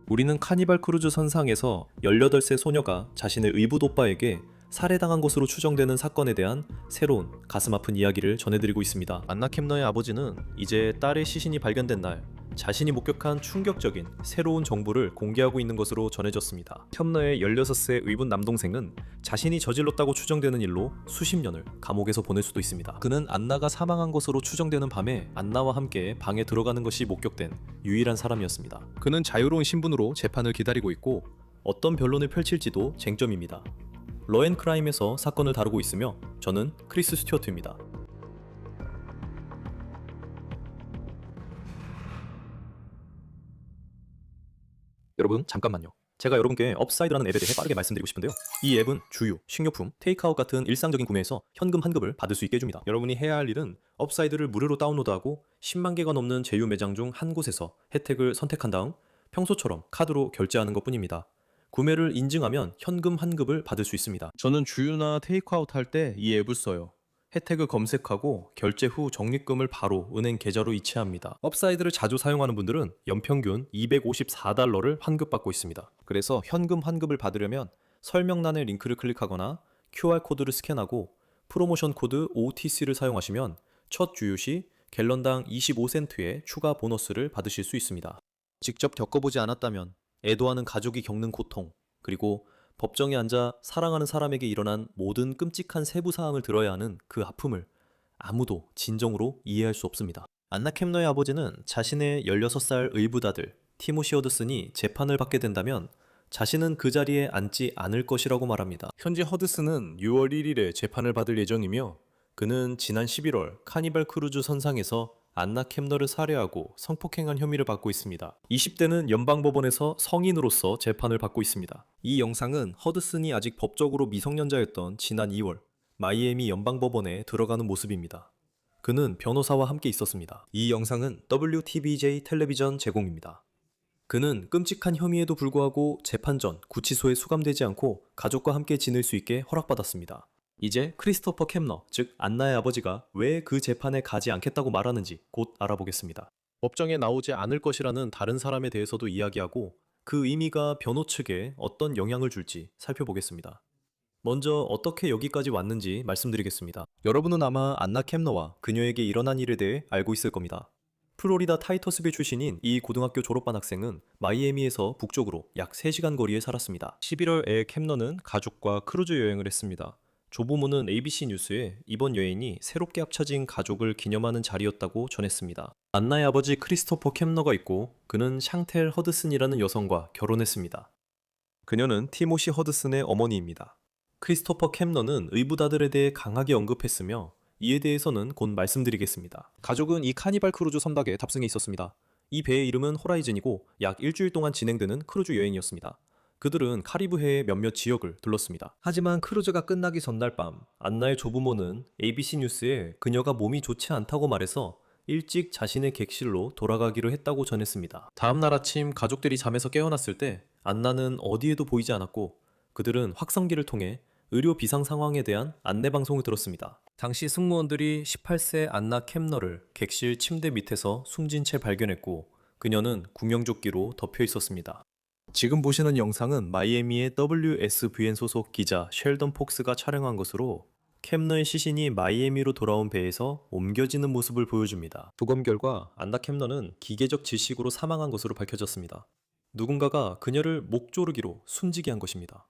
우리는 카니발 크루즈 선상에서 18세 소녀가 자신의 의붓 오빠에게 살해당한 것으로 추정되는 사건에 대한 새로운 가슴 아픈 이야기를 전해드리고 있습니다. 안나 켐너의 아버지는 이제 딸의 시신이 발견된 날 자신이 목격한 충격적인 새로운 정보를 공개하고 있는 것으로 전해졌습니다. 켐너의 16세 의붓 남동생은 자신이 저질렀다고 추정되는 일로 수십 년을 감옥에서 보낼 수도 있습니다. 그는 안나가 사망한 것으로 추정되는 밤에 안나와 함께 방에 들어가는 것이 목격된 유일한 사람이었습니다. 그는 자유로운 신분으로 재판을 기다리고 있고 어떤 변론을 펼칠지도 쟁점입니다. 러앤크라임에서 사건을 다루고 있으며 저는 크리스 스튜어트입니다. 여러분 잠깐만요. 제가 여러분께 업사이드라는 앱에 대해 빠르게 말씀드리고 싶은데요. 이 앱은 주유, 식료품, 테이크아웃 같은 일상적인 구매에서 현금 환급을 받을 수 있게 해줍니다. 여러분이 해야 할 일은 업사이드를 무료로 다운로드하고 10만 개가 넘는 제휴 매장 중 한 곳에서 혜택을 선택한 다음 평소처럼 카드로 결제하는 것뿐입니다. 구매를 인증하면 현금 환급을 받을 수 있습니다. 저는 주유나 테이크아웃 할 때 이 앱을 써요. 혜택을 검색하고 결제 후 적립금을 바로 은행 계좌로 이체합니다. 업사이드를 자주 사용하는 분들은 연평균 254달러를 환급받고 있습니다. 그래서 현금 환급을 받으려면 설명란의 링크를 클릭하거나 QR코드를 스캔하고 프로모션 코드 OTC를 사용하시면 첫 주유 시 갤런당 25센트의 추가 보너스를 받으실 수 있습니다. 직접 겪어보지 않았다면 애도하는 가족이 겪는 고통, 그리고 법정에 앉아 사랑하는 사람에게 일어난 모든 끔찍한 세부 사항을 들어야 하는 그 아픔을 아무도 진정으로 이해할 수 없습니다. 안나 켐너의 아버지는 자신의 16살 의붓 아들 티모시 허드슨이 재판을 받게 된다면 자신은 그 자리에 앉지 않을 것이라고 말합니다. 현재 허드슨은 6월 1일에 재판을 받을 예정이며 그는 지난 11월 카니발 크루즈 선상에서 안나 켐너를 살해하고 성폭행한 혐의를 받고 있습니다. 20대는 연방법원에서 성인으로서 재판을 받고 있습니다. 이 영상은 허드슨이 아직 법적으로 미성년자였던 지난 2월 마이애미 연방법원에 들어가는 모습입니다. 그는 변호사와 함께 있었습니다. 이 영상은 WTBJ 텔레비전 제공입니다. 그는 끔찍한 혐의에도 불구하고 재판 전 구치소에 수감되지 않고 가족과 함께 지낼 수 있게 허락받았습니다. 이제 크리스토퍼 켐너, 즉 안나의 아버지가 왜 그 재판에 가지 않겠다고 말하는지 곧 알아보겠습니다. 법정에 나오지 않을 것이라는 다른 사람에 대해서도 이야기하고 그 의미가 변호 측에 어떤 영향을 줄지 살펴보겠습니다. 먼저 어떻게 여기까지 왔는지 말씀드리겠습니다. 여러분은 아마 안나 켐너와 그녀에게 일어난 일에 대해 알고 있을 겁니다. 플로리다 타이터스빌 출신인 이 고등학교 졸업반 학생은 마이애미에서 북쪽으로 약 3시간 거리에 살았습니다. 11월에 켐너는 가족과 크루즈 여행을 했습니다. 조부모는 ABC 뉴스에 이번 여행이 새롭게 합쳐진 가족을 기념하는 자리였다고 전했습니다. 안나의 아버지 크리스토퍼 켐너가 있고 그는 샹텔 허드슨이라는 여성과 결혼했습니다. 그녀는 티모시 허드슨의 어머니입니다. 크리스토퍼 켐너는 의붓 아들에 대해 강하게 언급했으며 이에 대해서는 곧 말씀드리겠습니다. 가족은 이 카니발 크루즈 선박에 탑승해 있었습니다. 이 배의 이름은 호라이즌이고 약 일주일 동안 진행되는 크루즈 여행이었습니다. 그들은 카리브해의 몇몇 지역을 둘렀습니다. 하지만 크루즈가 끝나기 전날 밤 안나의 조부모는 ABC 뉴스에 그녀가 몸이 좋지 않다고 말해서 일찍 자신의 객실로 돌아가기로 했다고 전했습니다. 다음날 아침 가족들이 잠에서 깨어났을 때 안나는 어디에도 보이지 않았고 그들은 확성기를 통해 의료 비상 상황에 대한 안내 방송을 들었습니다. 당시 승무원들이 18세 안나 켐너를 객실 침대 밑에서 숨진 채 발견했고 그녀는 구명조끼로 덮여 있었습니다. 지금 보시는 영상은 마이애미의 WSVN 소속 기자 셸던 폭스가 촬영한 것으로 켐너의 시신이 마이애미로 돌아온 배에서 옮겨지는 모습을 보여줍니다. 부검 결과 안나 켐너는 기계적 질식으로 사망한 것으로 밝혀졌습니다. 누군가가 그녀를 목조르기로 숨지게 한 것입니다.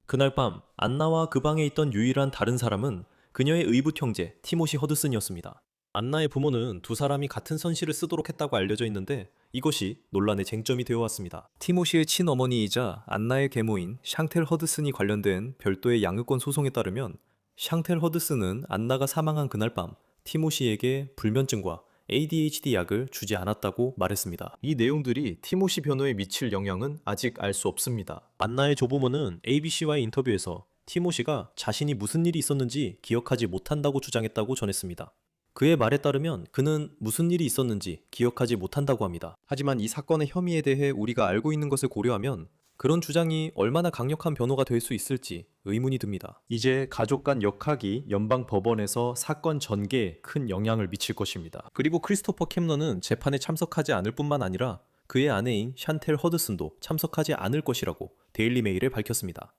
그날 밤 안나와 그 방에 있던 유일한 다른 사람은 그녀의 의붓 형제 티모시 허드슨이었습니다. 안나의 부모는 두 사람이 같은 선실을 쓰도록 했다고 알려져 있는데 이것이 논란의 쟁점이 되어 왔습니다. 티모시의 친어머니이자 안나의 계모인 샹텔 허드슨이 관련된 별도의 양육권 소송에 따르면 샹텔 허드슨은 안나가 사망한 그날 밤 티모시에게 불면증과 ADHD 약을 주지 않았다고 말했습니다. 이 내용들이 티모시 변호에 미칠 영향은 아직 알 수 없습니다. 안나의 조부모는 ABC와의 인터뷰에서 티모시가 자신이 무슨 일이 있었는지 기억하지 못한다고 주장했다고 전했습니다. 그의 말에 따르면 그는 무슨 일이 있었는지 기억하지 못한다고 합니다. 하지만 이 사건의 혐의에 대해 우리가 알고 있는 것을 고려하면 그런 주장이 얼마나 강력한 변호가 될 수 있을지 의문이 듭니다. 이제 가족 간 역학이 연방 법원에서 사건 전개에 큰 영향을 미칠 것입니다. 그리고 크리스토퍼 켐너는 재판에 참석하지 않을 뿐만 아니라 그의 아내인 샨텔 허드슨도 참석하지 않을 것이라고 데일리 메일에 밝혔습니다.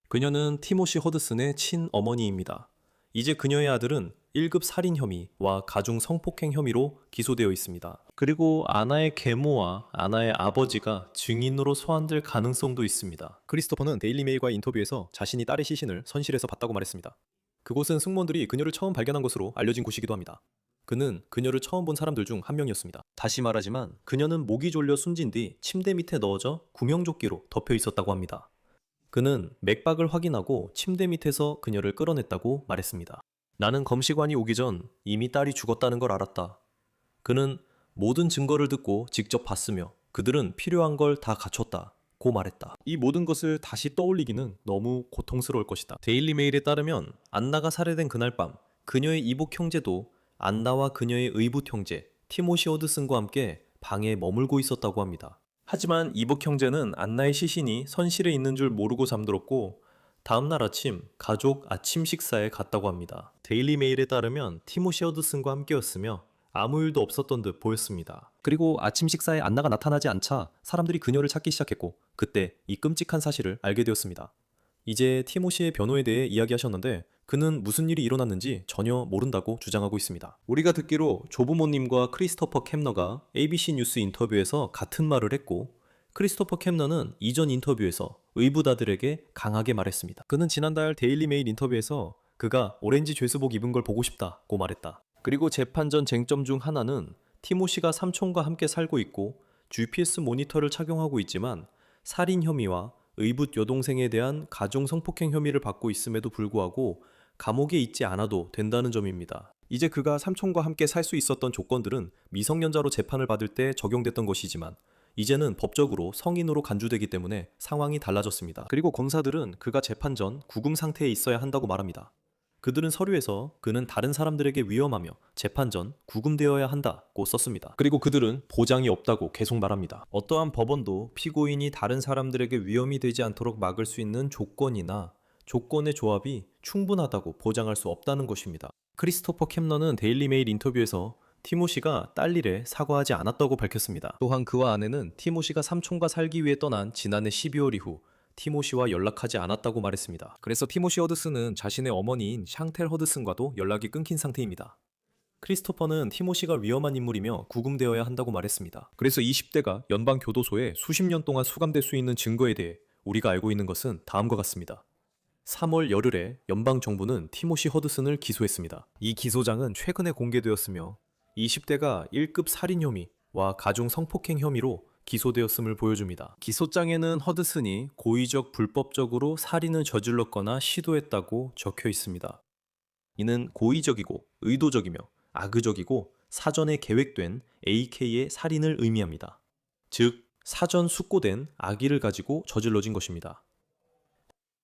그녀는 티모시 허드슨의 친어머니입니다. 이제 그녀의 아들은 1급 살인 혐의와 가중 성폭행 혐의로 기소되어 있습니다. 그리고 아나의 계모와 아나의 아버지가 증인으로 소환될 가능성도 있습니다. 크리스토퍼는 데일리 메일과의 인터뷰에서 자신이 딸의 시신을 선실에서 봤다고 말했습니다. 그곳은 승무원들이 그녀를 처음 발견한 것으로 알려진 곳이기도 합니다. 그는 그녀를 처음 본 사람들 중 한 명이었습니다. 다시 말하지만 그녀는 목이 졸려 숨진 뒤 침대 밑에 넣어져 구명조끼로 덮여 있었다고 합니다. 그는 맥박을 확인하고 침대 밑에서 그녀를 끌어냈다고 말했습니다. 나는 검시관이 오기 전 이미 딸이 죽었다는 걸 알았다. 그는 모든 증거를 듣고 직접 봤으며 그들은 필요한 걸 다 갖췄다. 고 말했다. 이 모든 것을 다시 떠올리기는 너무 고통스러울 것이다. 데일리 메일에 따르면 안나가 살해된 그날 밤 그녀의 이복 형제도 안나와 그녀의 의붓 형제 티모시 허드슨과 함께 방에 머물고 있었다고 합니다. 하지만 이복 형제는 안나의 시신이 선실에 있는 줄 모르고 잠들었고 다음날 아침 가족 아침 식사에 갔다고 합니다. 데일리 메일에 따르면 티모시 허드슨과 함께였으며 아무 일도 없었던 듯 보였습니다. 그리고 아침 식사에 안나가 나타나지 않자 사람들이 그녀를 찾기 시작했고 그때 이 끔찍한 사실을 알게 되었습니다. 이제 티모시의 변호에 대해 이야기하셨는데 그는 무슨 일이 일어났는지 전혀 모른다고 주장하고 있습니다. 우리가 듣기로 조부모님과 크리스토퍼 켐너가 ABC 뉴스 인터뷰에서 같은 말을 했고 크리스토퍼 켐너는 이전 인터뷰에서 의붓아들에게 강하게 말했습니다. 그는 지난달 데일리 메일 인터뷰에서 그가 오렌지 죄수복 입은 걸 보고 싶다고 말했다. 그리고 재판 전 쟁점 중 하나는 티모시가 삼촌과 함께 살고 있고 GPS 모니터를 착용하고 있지만 살인 혐의와 의붓 여동생에 대한 가중 성폭행 혐의를 받고 있음에도 불구하고 감옥에 있지 않아도 된다는 점입니다. 이제 그가 삼촌과 함께 살 수 있었던 조건들은 미성년자로 재판을 받을 때 적용됐던 것이지만 이제는 법적으로 성인으로 간주되기 때문에 상황이 달라졌습니다. 그리고 검사들은 그가 재판 전 구금 상태에 있어야 한다고 말합니다. 그들은 서류에서 그는 다른 사람들에게 위험하며 재판 전 구금되어야 한다고 썼습니다. 그리고 그들은 보장이 없다고 계속 말합니다. 어떠한 법원도 피고인이 다른 사람들에게 위험이 되지 않도록 막을 수 있는 조건이나 조건의 조합이 충분하다고 보장할 수 없다는 것입니다. 크리스토퍼 켐너는 데일리 메일 인터뷰에서 티모시가 딸 일에 사과하지 않았다고 밝혔습니다. 또한 그와 아내는 티모시가 삼촌과 살기 위해 떠난 지난해 12월 이후 티모시와 연락하지 않았다고 말했습니다. 그래서 티모시 허드슨은 자신의 어머니인 샹텔 허드슨과도 연락이 끊긴 상태입니다. 크리스토퍼는 티모시가 위험한 인물이며 구금되어야 한다고 말했습니다. 그래서 20대가 연방교도소에 수십 년 동안 수감될 수 있는 증거에 대해 우리가 알고 있는 것은 다음과 같습니다. 3월 열흘에 연방정부는 티모시 허드슨을 기소했습니다. 이 기소장은 최근에 공개되었으며 20대가 1급 살인 혐의와 가중 성폭행 혐의로 기소되었음을 보여줍니다. 기소장에는 허드슨이 고의적 불법적으로 살인을 저질렀거나 시도했다고 적혀 있습니다. 이는 고의적이고 의도적이며 악의적이고 사전에 계획된 AK의 살인을 의미합니다. 즉, 사전 숙고된 악의를 가지고 저질러진 것입니다.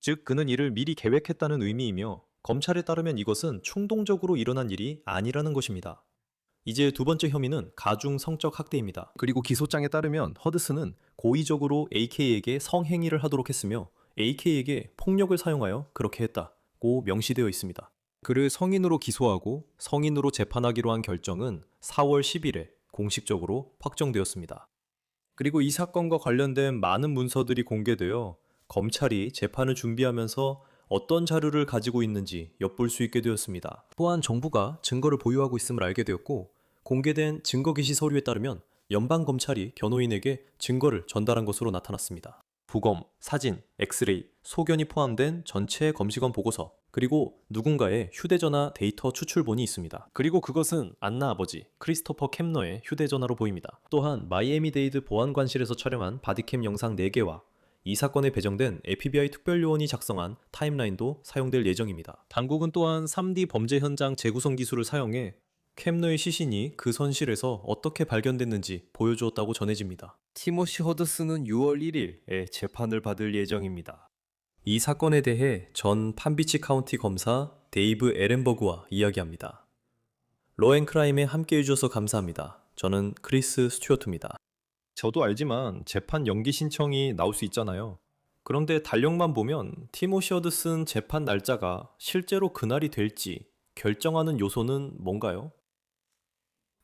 즉, 그는 이를 미리 계획했다는 의미이며 검찰에 따르면 이것은 충동적으로 일어난 일이 아니라는 것입니다. 이제 두 번째 혐의는 가중 성적 학대입니다. 그리고 기소장에 따르면 허드슨은 고의적으로 AK에게 성행위를 하도록 했으며 AK에게 폭력을 사용하여 그렇게 했다고 명시되어 있습니다. 그를 성인으로 기소하고 성인으로 재판하기로 한 결정은 4월 10일에 공식적으로 확정되었습니다. 그리고 이 사건과 관련된 많은 문서들이 공개되어 검찰이 재판을 준비하면서 어떤 자료를 가지고 있는지 엿볼 수 있게 되었습니다. 또한 정부가 증거를 보유하고 있음을 알게 되었고 공개된 증거 게시 서류에 따르면 연방검찰이 변호인에게 증거를 전달한 것으로 나타났습니다. 부검, 사진, 엑스레이, 소견이 포함된 전체 검시관 보고서, 그리고 누군가의 휴대전화 데이터 추출본이 있습니다. 그리고 그것은 안나 아버지 크리스토퍼 켐너의 휴대전화로 보입니다. 또한 마이애미데이드 보안관실에서 촬영한 바디캠 영상 4개와 이 사건에 배정된 FBI 특별요원이 작성한 타임라인도 사용될 예정입니다. 당국은 또한 3D 범죄 현장 재구성 기술을 사용해 켐너의 시신이 그 선실에서 어떻게 발견됐는지 보여주었다고 전해집니다. 티모시 허드슨은 6월 1일에 재판을 받을 예정입니다. 이 사건에 대해 전 판비치 카운티 검사 데이브 에렌버그와 이야기합니다. 로앤크라임에 함께 해주셔서 감사합니다. 저는 크리스 스튜어트입니다. 저도 알지만 재판 연기 신청이 나올 수 있잖아요. 그런데 달력만 보면 티모시 허드슨 재판 날짜가 실제로 그날이 될지 결정하는 요소는 뭔가요?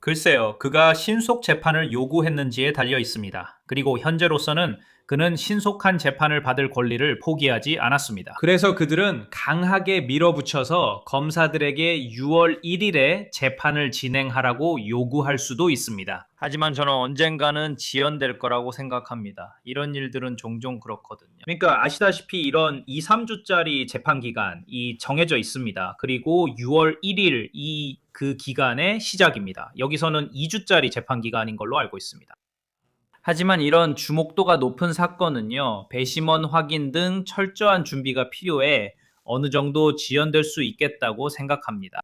글쎄요, 그가 신속 재판을 요구했는지에 달려 있습니다. 그리고 현재로서는 그는 신속한 재판을 받을 권리를 포기하지 않았습니다. 그래서 그들은 강하게 밀어붙여서 검사들에게 6월 1일에 재판을 진행하라고 요구할 수도 있습니다. 하지만 저는 언젠가는 지연될 거라고 생각합니다. 이런 일들은 종종 그렇거든요. 그러니까 아시다시피 이런 2, 3주짜리 재판 기간이 정해져 있습니다. 그리고 6월 1일 그 기간의 시작입니다. 여기서는 2주짜리 재판 기간인 걸로 알고 있습니다. 하지만 이런 주목도가 높은 사건은요, 배심원 확인 등 철저한 준비가 필요해 어느 정도 지연될 수 있겠다고 생각합니다.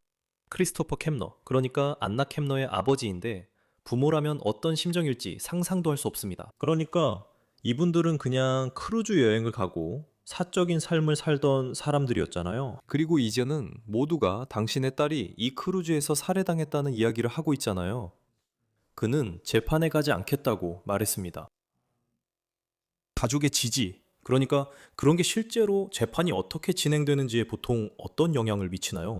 크리스토퍼 켐너, 그러니까 안나 켐너의 아버지인데 부모라면 어떤 심정일지 상상도 할 수 없습니다. 그러니까 이분들은 그냥 크루즈 여행을 가고 사적인 삶을 살던 사람들이었잖아요. 그리고 이제는 모두가 당신의 딸이 이 크루즈에서 살해당했다는 이야기를 하고 있잖아요. 그는 재판에 가지 않겠다고 말했습니다. 가족의 지지, 그러니까 그런 게 실제로 재판이 어떻게 진행되는지에 보통 어떤 영향을 미치나요?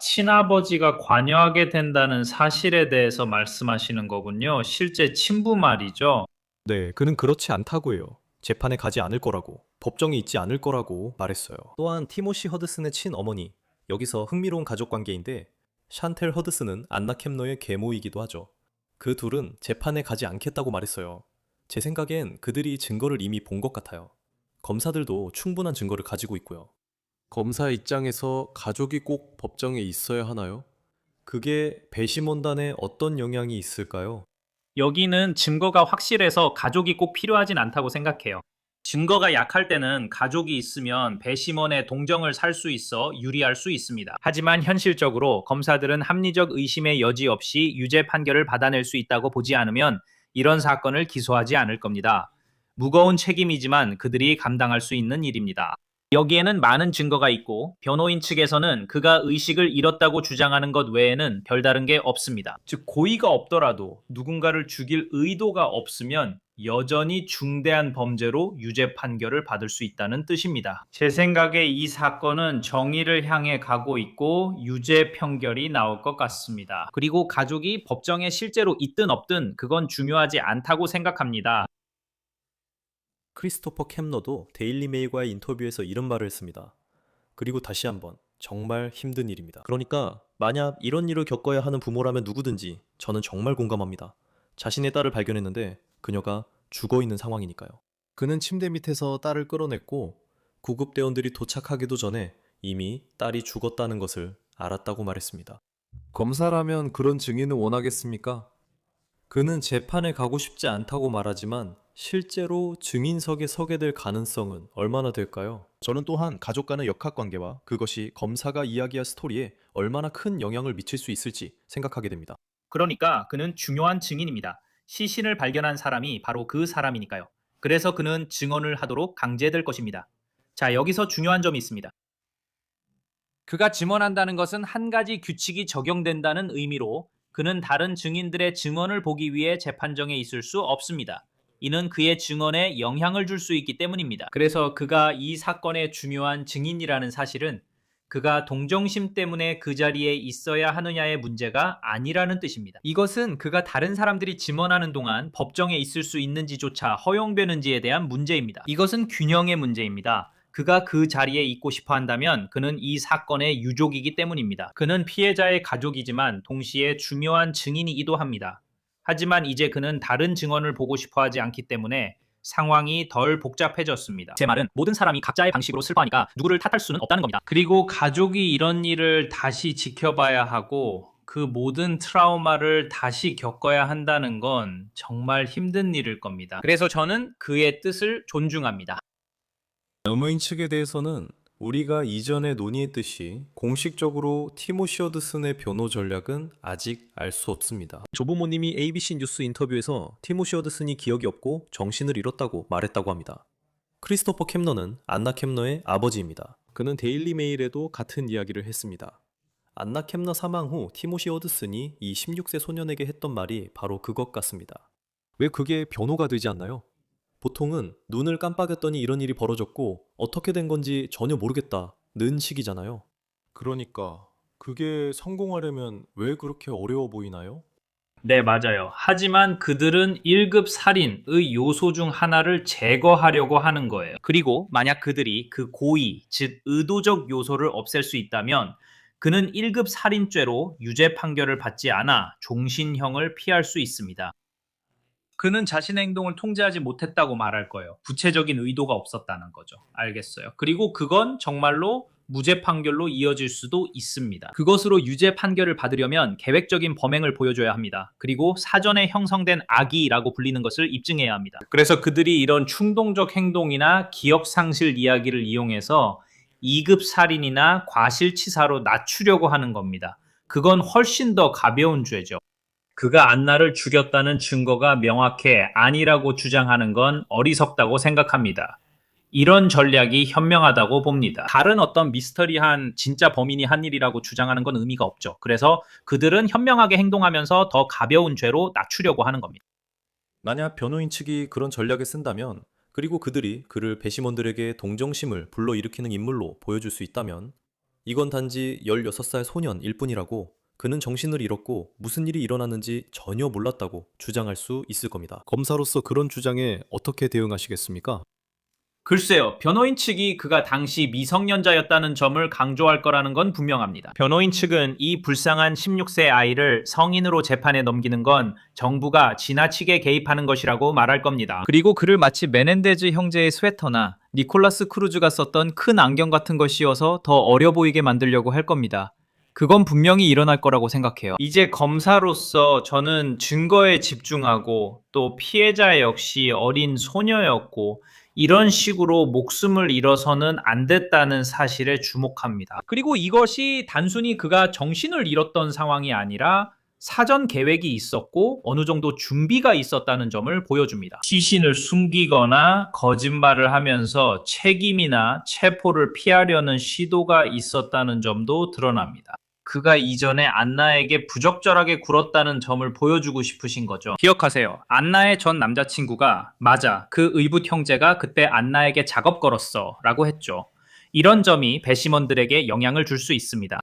친아버지가 관여하게 된다는 사실에 대해서 말씀하시는 거군요. 실제 친부 말이죠. 네, 그는 그렇지 않다고 해요. 재판에 가지 않을 거라고, 법정에 있지 않을 거라고 말했어요. 또한 티모시 허드슨의 친어머니, 여기서 흥미로운 가족 관계인데 샨텔 허드슨은 안나 켐너의 계모이기도 하죠. 그 둘은 재판에 가지 않겠다고 말했어요. 제 생각엔 그들이 증거를 이미 본 것 같아요. 검사들도 충분한 증거를 가지고 있고요. 검사 입장에서 가족이 꼭 법정에 있어야 하나요? 그게 배심원단에 어떤 영향이 있을까요? 여기는 증거가 확실해서 가족이 꼭 필요하진 않다고 생각해요. 증거가 약할 때는 가족이 있으면 배심원의 동정을 살 수 있어 유리할 수 있습니다. 하지만 현실적으로 검사들은 합리적 의심의 여지 없이 유죄 판결을 받아낼 수 있다고 보지 않으면 이런 사건을 기소하지 않을 겁니다. 무거운 책임이지만 그들이 감당할 수 있는 일입니다. 여기에는 많은 증거가 있고 변호인 측에서는 그가 의식을 잃었다고 주장하는 것 외에는 별다른 게 없습니다. 즉 고의가 없더라도 누군가를 죽일 의도가 없으면 여전히 중대한 범죄로 유죄 판결을 받을 수 있다는 뜻입니다. 제 생각에 이 사건은 정의를 향해 가고 있고 유죄 판결이 나올 것 같습니다. 그리고 가족이 법정에 실제로 있든 없든 그건 중요하지 않다고 생각합니다. 크리스토퍼 켐너도 데일리 메일과의 인터뷰에서 이런 말을 했습니다. 그리고 다시 한번 정말 힘든 일입니다. 그러니까 만약 이런 일을 겪어야 하는 부모라면 누구든지 저는 정말 공감합니다. 자신의 딸을 발견했는데 그녀가 죽어 있는 상황이니까요. 그는 침대 밑에서 딸을 끌어냈고 구급대원들이 도착하기도 전에 이미 딸이 죽었다는 것을 알았다고 말했습니다. 검사라면 그런 증인을 원하겠습니까? 그는 재판에 가고 싶지 않다고 말하지만 실제로 증인석에 서게 될 가능성은 얼마나 될까요? 저는 또한 가족과의 역학관계와 그것이 검사가 이야기할 스토리에 얼마나 큰 영향을 미칠 수 있을지 생각하게 됩니다. 그러니까 그는 중요한 증인입니다. 시신을 발견한 사람이 바로 그 사람이니까요. 그래서 그는 증언을 하도록 강제될 것입니다. 자, 여기서 중요한 점이 있습니다. 그가 증언한다는 것은 한 가지 규칙이 적용된다는 의미로 그는 다른 증인들의 증언을 보기 위해 재판정에 있을 수 없습니다. 이는 그의 증언에 영향을 줄 수 있기 때문입니다. 그래서 그가 이 사건의 중요한 증인이라는 사실은 그가 동정심 때문에 그 자리에 있어야 하느냐의 문제가 아니라는 뜻입니다. 이것은 그가 다른 사람들이 증언하는 동안 법정에 있을 수 있는지조차 허용되는지에 대한 문제입니다. 이것은 균형의 문제입니다. 그가 그 자리에 있고 싶어 한다면 그는 이 사건의 유족이기 때문입니다. 그는 피해자의 가족이지만 동시에 중요한 증인이기도 합니다. 하지만 이제 그는 다른 증언을 보고 싶어 하지 않기 때문에 상황이 덜 복잡해졌습니다. 제 말은 모든 사람이 각자의 방식으로 슬퍼하니까 누구를 탓할 수는 없다는 겁니다. 그리고 가족이 이런 일을 다시 지켜봐야 하고 그 모든 트라우마를 다시 겪어야 한다는 건 정말 힘든 일일 겁니다. 그래서 저는 그의 뜻을 존중합니다. 의무인 측에 대해서는 우리가 이전에 논의했듯이 공식적으로 티모시 허드슨의 변호 전략은 아직 알 수 없습니다. 조부모님이 ABC 뉴스 인터뷰에서 티모시 허드슨이 기억이 없고 정신을 잃었다고 말했다고 합니다. 크리스토퍼 켐너는 안나 켐너의 아버지입니다. 그는 데일리 메일에도 같은 이야기를 했습니다. 안나 켐너 사망 후 티모시 허드슨이 이 16세 소년에게 했던 말이 바로 그것 같습니다. 왜 그게 변호가 되지 않나요? 보통은 눈을 깜빡였더니 이런 일이 벌어졌고 어떻게 된 건지 전혀 모르겠다는 식이잖아요. 그러니까 그게 성공하려면 왜 그렇게 어려워 보이나요? 네, 맞아요. 하지만 그들은 1급 살인의 요소 중 하나를 제거하려고 하는 거예요. 그리고 만약 그들이 그 고의, 즉 의도적 요소를 없앨 수 있다면 그는 1급 살인죄로 유죄 판결을 받지 않아 종신형을 피할 수 있습니다. 그는 자신의 행동을 통제하지 못했다고 말할 거예요. 구체적인 의도가 없었다는 거죠. 알겠어요. 그리고 그건 정말로 무죄 판결로 이어질 수도 있습니다. 그것으로 유죄 판결을 받으려면 계획적인 범행을 보여줘야 합니다. 그리고 사전에 형성된 악의라고 불리는 것을 입증해야 합니다. 그래서 그들이 이런 충동적 행동이나 기억 상실 이야기를 이용해서 2급 살인이나 과실치사로 낮추려고 하는 겁니다. 그건 훨씬 더 가벼운 죄죠. 그가 안나를 죽였다는 증거가 명확해 아니라고 주장하는 건 어리석다고 생각합니다. 이런 전략이 현명하다고 봅니다. 다른 어떤 미스터리한 진짜 범인이 한 일이라고 주장하는 건 의미가 없죠. 그래서 그들은 현명하게 행동하면서 더 가벼운 죄로 낮추려고 하는 겁니다. 만약 변호인 측이 그런 전략을 쓴다면, 그리고 그들이 그를 배심원들에게 동정심을 불러일으키는 인물로 보여줄 수 있다면, 이건 단지 16살 소년일 뿐이라고, 그는 정신을 잃었고 무슨 일이 일어났는지 전혀 몰랐다고 주장할 수 있을 겁니다. 검사로서 그런 주장에 어떻게 대응하시겠습니까? 글쎄요, 변호인 측이 그가 당시 미성년자였다는 점을 강조할 거라는 건 분명합니다. 변호인 측은 이 불쌍한 16세 아이를 성인으로 재판에 넘기는 건 정부가 지나치게 개입하는 것이라고 말할 겁니다. 그리고 그를 마치 메넨데즈 형제의 스웨터나 니콜라스 크루즈가 썼던 큰 안경 같은 걸 씌워서 더 어려 보이게 만들려고 할 겁니다. 그건 분명히 일어날 거라고 생각해요. 이제 검사로서 저는 증거에 집중하고 또 피해자 역시 어린 소녀였고 이런 식으로 목숨을 잃어서는 안 됐다는 사실에 주목합니다. 그리고 이것이 단순히 그가 정신을 잃었던 상황이 아니라 사전 계획이 있었고 어느 정도 준비가 있었다는 점을 보여줍니다. 시신을 숨기거나 거짓말을 하면서 책임이나 체포를 피하려는 시도가 있었다는 점도 드러납니다. 그가 이전에 안나에게 부적절하게 굴었다는 점을 보여주고 싶으신 거죠. 기억하세요. 안나의 전 남자친구가 맞아, 그 의붓 형제가 그때 안나에게 작업 걸었어 라고 했죠. 이런 점이 배심원들에게 영향을 줄 수 있습니다.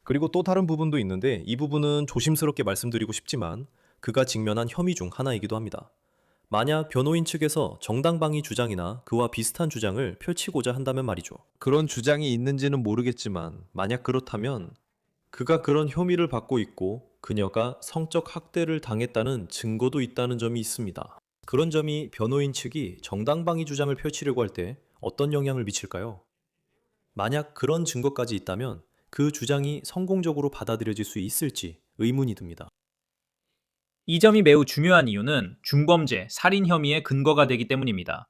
그리고 또 다른 부분도 있는데, 이 부분은 조심스럽게 말씀드리고 싶지만 그가 직면한 혐의 중 하나이기도 합니다. 만약 변호인 측에서 정당방위 주장이나 그와 비슷한 주장을 펼치고자 한다면 말이죠. 그런 주장이 있는지는 모르겠지만 만약 그렇다면 그가 그런 혐의를 받고 있고 그녀가 성적 학대를 당했다는 증거도 있다는 점이 있습니다. 그런 점이 변호인 측이 정당방위 주장을 펼치려고 할 때 어떤 영향을 미칠까요? 만약 그런 증거까지 있다면 그 주장이 성공적으로 받아들여질 수 있을지 의문이 듭니다. 이 점이 매우 중요한 이유는 중범죄, 살인 혐의의 근거가 되기 때문입니다.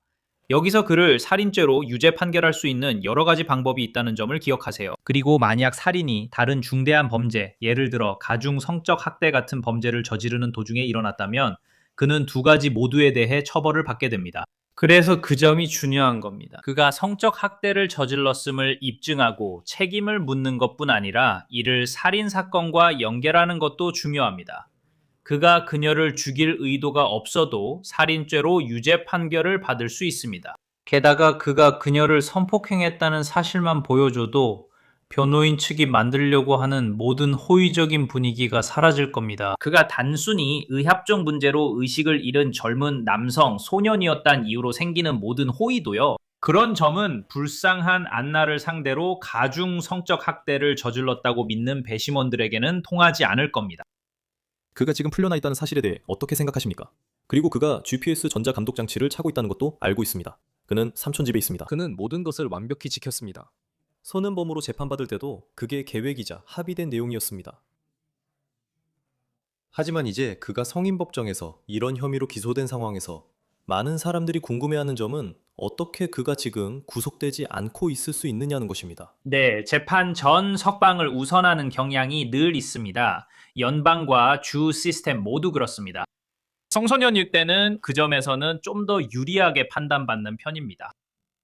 여기서 그를 살인죄로 유죄 판결할 수 있는 여러 가지 방법이 있다는 점을 기억하세요. 그리고 만약 살인이 다른 중대한 범죄, 예를 들어 가중 성적 학대 같은 범죄를 저지르는 도중에 일어났다면 그는 두 가지 모두에 대해 처벌을 받게 됩니다. 그래서 그 점이 중요한 겁니다. 그가 성적 학대를 저질렀음을 입증하고 책임을 묻는 것뿐 아니라 이를 살인 사건과 연결하는 것도 중요합니다. 그가 그녀를 죽일 의도가 없어도 살인죄로 유죄 판결을 받을 수 있습니다. 게다가 그가 그녀를 선폭행했다는 사실만 보여줘도 변호인 측이 만들려고 하는 모든 호의적인 분위기가 사라질 겁니다. 그가 단순히 의학적 문제로 의식을 잃은 젊은 남성, 소년이었다는 이유로 생기는 모든 호의도요. 그런 점은 불쌍한 안나를 상대로 가중 성적 학대를 저질렀다고 믿는 배심원들에게는 통하지 않을 겁니다. 그가 지금 풀려나 있다는 사실에 대해 어떻게 생각하십니까? 그리고 그가 GPS 전자 감독 장치를 차고 있다는 것도 알고 있습니다. 그는 삼촌 집에 있습니다. 그는 모든 것을 완벽히 지켰습니다. 선은범으로 재판받을 때도 그게 계획이자 합의된 내용이었습니다. 하지만 이제 그가 성인법정에서 이런 혐의로 기소된 상황에서 많은 사람들이 궁금해하는 점은 어떻게 그가 지금 구속되지 않고 있을 수 있느냐는 것입니다. 네, 재판 전 석방을 우선하는 경향이 늘 있습니다. 연방과 주 시스템 모두 그렇습니다. 청소년일 때는 그 점에서는 좀 더 유리하게 판단받는 편입니다.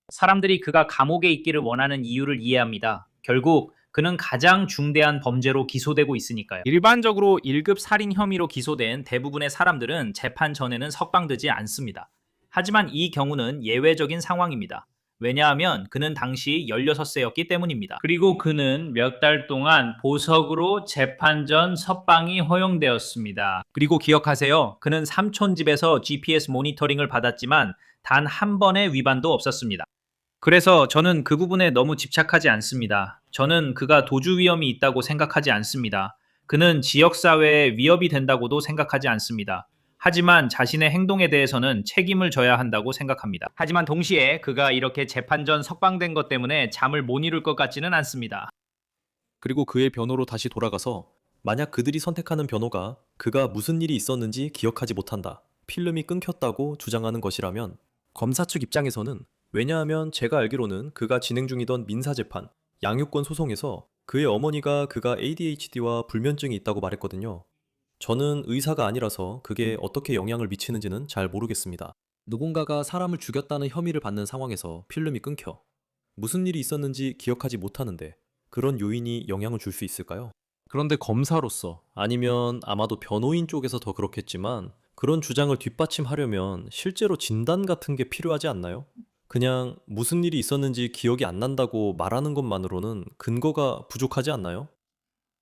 사람들이 그가 감옥에 있기를 원하는 이유를 이해합니다. 결국 그는 가장 중대한 범죄로 기소되고 있으니까요. 일반적으로 1급 살인 혐의로 기소된 대부분의 사람들은 재판 전에는 석방되지 않습니다. 하지만 이 경우는 예외적인 상황입니다. 왜냐하면 그는 당시 16세였기 때문입니다. 그리고 그는 몇 달 동안 보석으로 재판 전 석방이 허용되었습니다. 그리고 기억하세요. 그는 삼촌 집에서 GPS 모니터링을 받았지만 단 한 번의 위반도 없었습니다. 그래서 저는 그 부분에 너무 집착하지 않습니다. 저는 그가 도주 위험이 있다고 생각하지 않습니다. 그는 지역사회에 위협이 된다고도 생각하지 않습니다. 하지만 자신의 행동에 대해서는 책임을 져야 한다고 생각합니다. 하지만 동시에 그가 이렇게 재판 전 석방된 것 때문에 잠을 못 이룰 것 같지는 않습니다. 그리고 그의 변호로 다시 돌아가서 만약 그들이 선택하는 변호가 그가 무슨 일이 있었는지 기억하지 못한다, 필름이 끊겼다고 주장하는 것이라면 검사 측 입장에서는, 왜냐하면 제가 알기로는 그가 진행 중이던 민사재판, 양육권 소송에서 그의 어머니가 그가 ADHD와 불면증이 있다고 말했거든요. 저는 의사가 아니라서 그게 어떻게 영향을 미치는지는 잘 모르겠습니다. 누군가가 사람을 죽였다는 혐의를 받는 상황에서 필름이 끊겨 무슨 일이 있었는지 기억하지 못하는데 그런 요인이 영향을 줄 수 있을까요? 그런데 검사로서, 아니면 아마도 변호인 쪽에서 더 그렇겠지만, 그런 주장을 뒷받침하려면 실제로 진단 같은 게 필요하지 않나요? 그냥 무슨 일이 있었는지 기억이 안 난다고 말하는 것만으로는 근거가 부족하지 않나요?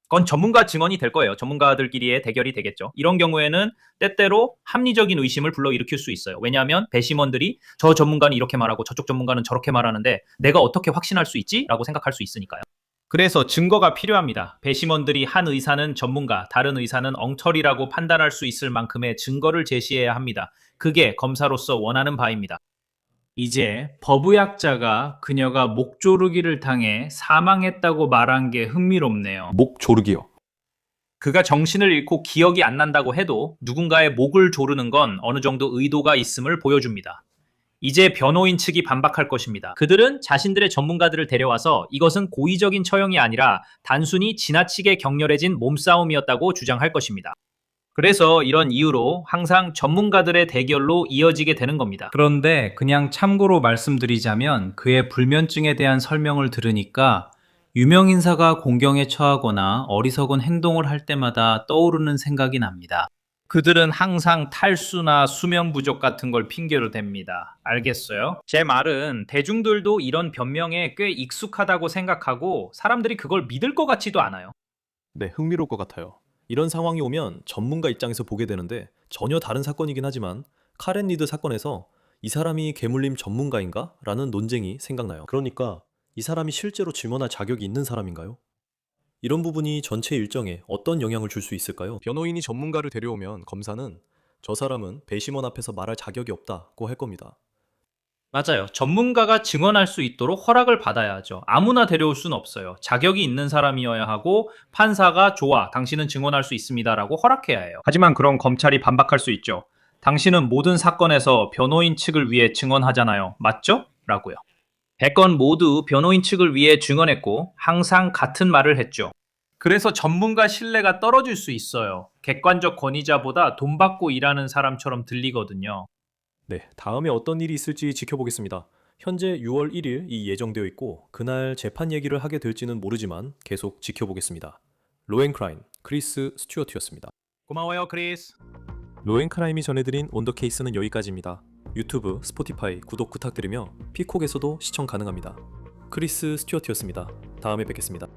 그건 전문가 증언이 될 거예요. 전문가들끼리의 대결이 되겠죠. 이런 경우에는 때때로 합리적인 의심을 불러일으킬 수 있어요. 왜냐하면 배심원들이 저 전문가는 이렇게 말하고 저쪽 전문가는 저렇게 말하는데 내가 어떻게 확신할 수 있지? 라고 생각할 수 있으니까요. 그래서 증거가 필요합니다. 배심원들이 한 의사는 전문가, 다른 의사는 엉터리라고 판단할 수 있을 만큼의 증거를 제시해야 합니다. 그게 검사로서 원하는 바입니다. 이제 법의학자가 그녀가 목 조르기를 당해 사망했다고 말한 게 흥미롭네요. 목 조르기요. 그가 정신을 잃고 기억이 안 난다고 해도 누군가의 목을 조르는 건 어느 정도 의도가 있음을 보여줍니다. 이제 변호인 측이 반박할 것입니다. 그들은 자신들의 전문가들을 데려와서 이것은 고의적인 처형이 아니라 단순히 지나치게 격렬해진 몸싸움이었다고 주장할 것입니다. 그래서 이런 이유로 항상 전문가들의 대결로 이어지게 되는 겁니다. 그런데 그냥 참고로 말씀드리자면 그의 불면증에 대한 설명을 들으니까 유명인사가 공경에 처하거나 어리석은 행동을 할 때마다 떠오르는 생각이 납니다. 그들은 항상 탈수나 수면 부족 같은 걸 핑계로 댑니다. 알겠어요? 제 말은 대중들도 이런 변명에 꽤 익숙하다고 생각하고 사람들이 그걸 믿을 것 같지도 않아요. 네, 흥미로울 것 같아요. 이런 상황이 오면 전문가 입장에서 보게 되는데 전혀 다른 사건이긴 하지만 카렌 리드 사건에서 이 사람이 개물림 전문가인가? 라는 논쟁이 생각나요. 그러니까 이 사람이 실제로 증언할 자격이 있는 사람인가요? 이런 부분이 전체 일정에 어떤 영향을 줄 수 있을까요? 변호인이 전문가를 데려오면 검사는 저 사람은 배심원 앞에서 말할 자격이 없다고 할 겁니다. 맞아요. 전문가가 증언할 수 있도록 허락을 받아야 하죠. 아무나 데려올 수는 없어요. 자격이 있는 사람이어야 하고 판사가 좋아, 당신은 증언할 수 있습니다라고 허락해야 해요. 하지만 그럼 검찰이 반박할 수 있죠. 당신은 모든 사건에서 변호인 측을 위해 증언하잖아요. 맞죠? 라고요. 100건 모두 변호인 측을 위해 증언했고 항상 같은 말을 했죠. 그래서 전문가 신뢰가 떨어질 수 있어요. 객관적 권위자보다 돈 받고 일하는 사람처럼 들리거든요. 네, 다음에 어떤 일이 있을지 지켜보겠습니다. 현재 6월 1일이 예정되어 있고 그날 재판 얘기를 하게 될지는 모르지만 계속 지켜보겠습니다. 로앤크라임, 크리스 스튜어트였습니다. 고마워요, 크리스. 로앤크라임이 전해드린 온더 케이스는 여기까지입니다. 유튜브, 스포티파이 구독 부탁드리며 피콕에서도 시청 가능합니다. 크리스 스튜어트였습니다. 다음에 뵙겠습니다.